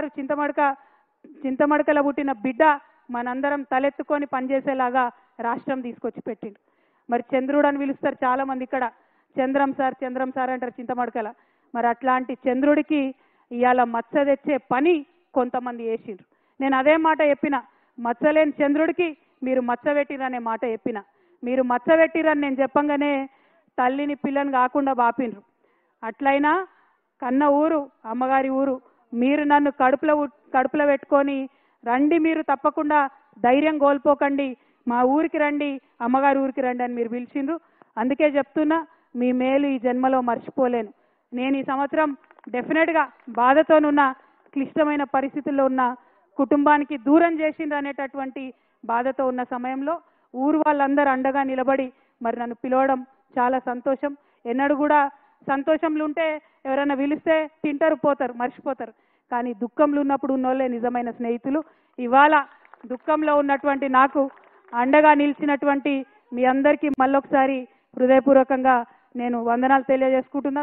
గారు చింతమడకల పుట్టిన బిడ్డ మనందరం తలెత్తుకొని పనిచేసేలాగా రాష్ట్రం తీసుకొచ్చి పెట్టిండు. మరి చంద్రుడు అని పిలుస్తారు చాలా మంది ఇక్కడ, చంద్రం సార్ అంటారు చింతమడకల. మరి అట్లాంటి చంద్రుడికి ఇవాళ మచ్చ తెచ్చే పని కొంతమంది చేసిండ్రు. నేను అదే మాట చెప్పిన, మచ్చలేని చంద్రుడికి మీరు మచ్చ పెట్టిరనే మాట చెప్పిన. మీరు మచ్చ పెట్టిరని నేను చెప్పంగానే తల్లిని పిల్లని కాకుండా బాపిండ్రు. అట్లయినా కన్న ఊరు అమ్మగారి ఊరు, మీరు నన్ను కడుపులో పెట్టుకొని రండి, మీరు తప్పకుండా ధైర్యం కోల్పోకండి, మా ఊరికి రండి, అమ్మగారి ఊరికి రండి అని మీరు పిలిచిండ్రు. అందుకే చెప్తున్నా, మీ మేలు ఈ జన్మలో మర్చిపోలేను. నేను ఈ సంవత్సరం డెఫినెట్గా బాధతోనున్న, క్లిష్టమైన పరిస్థితుల్లో ఉన్న కుటుంబానికి దూరం చేసిండ్రు అనేటటువంటి బాధతో ఉన్న సమయంలో ఊరు వాళ్ళందరూ అండగా నిలబడి మరి నన్ను పిలవడం చాలా సంతోషం. ఎన్నడూ కూడా సంతోషంలో ఉంటే ఎవరైనా పిలిస్తే తింటారు, పోతారు, మర్చిపోతారు. కానీ దుఃఖంలో ఉన్నప్పుడు ఉన్నోళ్ళే నిజమైన స్నేహితులు. ఇవాళ దుఃఖంలో ఉన్నటువంటి నాకు అండగా నిలిచినటువంటి మీ అందరికీ మళ్ళొకసారి హృదయపూర్వకంగా నేను వందనాలు తెలియజేసుకుంటున్నా.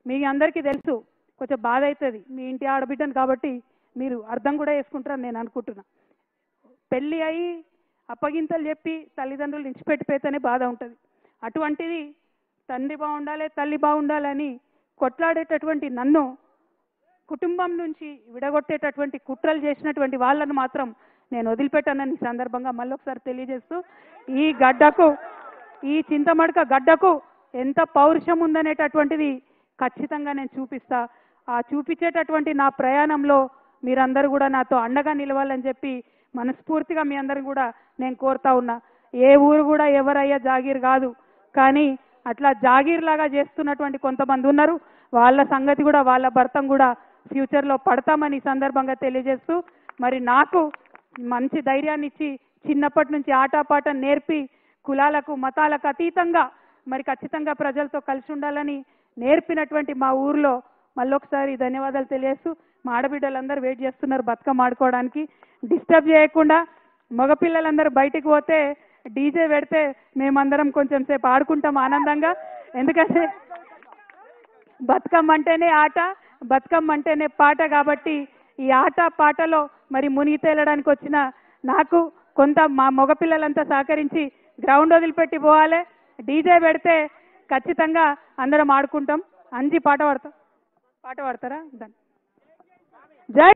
మీ అందరికీ తెలుసు, కొంచెం బాధ అవుతుంది, మీ ఇంటి ఆడబిడ్డను కాబట్టి మీరు అర్థం కూడా చేసుకుంటారని నేను అనుకుంటున్నా. పెళ్ళి అయి అప్పగింతలు చెప్పి తల్లిదండ్రులు ఇచ్చిపెట్టిపోతేనే బాధ ఉంటుంది. అటువంటిది తండ్రి బాగుండాలి, తల్లి బాగుండాలని కొట్లాడేటటువంటి నన్ను కుటుంబం నుంచి విడగొట్టేటటువంటి కుట్రలు చేసినటువంటి వాళ్ళను మాత్రం నేను వదిలిపెట్టానని ఈ సందర్భంగా మళ్ళొకసారి తెలియజేస్తూ, ఈ గడ్డకు, ఈ చింతమడక గడ్డకు ఎంత పౌరుషం ఉందనేటటువంటిది ఖచ్చితంగా నేను చూపిస్తా. ఆ చూపించేటటువంటి నా ప్రయాణంలో మీరందరూ కూడా నాతో అండగా నిలవాలని చెప్పి మనస్ఫూర్తిగా మీ అందరూ కూడా నేను కోరుతా ఉన్నా. ఏ ఊరు కూడా ఎవరయ్యా జాగీర్ కాదు, కానీ అట్లా జాగీర్ లాగా చేస్తున్నటువంటి కొంతమంది ఉన్నారు. వాళ్ళ సంగతి కూడా, వాళ్ళ భర్తం కూడా ఫ్యూచర్లో పడతామని ఈ సందర్భంగా తెలియజేస్తూ, మరి నాకు మంచి ధైర్యాన్ని ఇచ్చి చిన్నప్పటి నుంచి ఆటపాట నేర్పి కులాలకు మతాలకు అతీతంగా మరి ఖచ్చితంగా ప్రజలతో కలిసి ఉండాలని నేర్పినటువంటి మా ఊర్లో మళ్ళొకసారి ధన్యవాదాలు తెలియజేస్తూ, మా ఆడబిడ్డలందరూ వెయిట్ చేస్తున్నారు బతుకమ్మ ఆడుకోవడానికి. డిస్టర్బ్ చేయకుండా మగపిల్లలందరూ బయటికి పోతే డీజే పెడితే మేమందరం కొంచెం సేపు ఆడుకుంటాం ఆనందంగా. ఎందుకంటే బతుకమ్మ అంటేనే ఆట, బతుకమ్మ అంటేనే పాట కాబట్టి ఈ ఆట పాటలో మరి మునిగి తేలడానికి వచ్చిన నాకు కొంత మా మగపిల్లలంతా సహకరించి గ్రౌండ్ వదిలిపెట్టి పోవాలి. డీజే పెడితే ఖచ్చితంగా అందరం ఆడుకుంటాం. అంజి పాట పాడతారా? జై